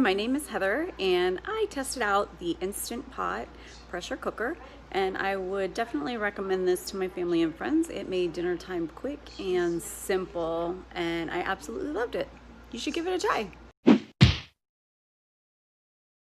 my name is Heather, and I tested out the Instant Pot pressure cooker, and I would definitely recommend this to my family and friends. It made dinner time quick and simple, and I absolutely loved it. You should give it a try.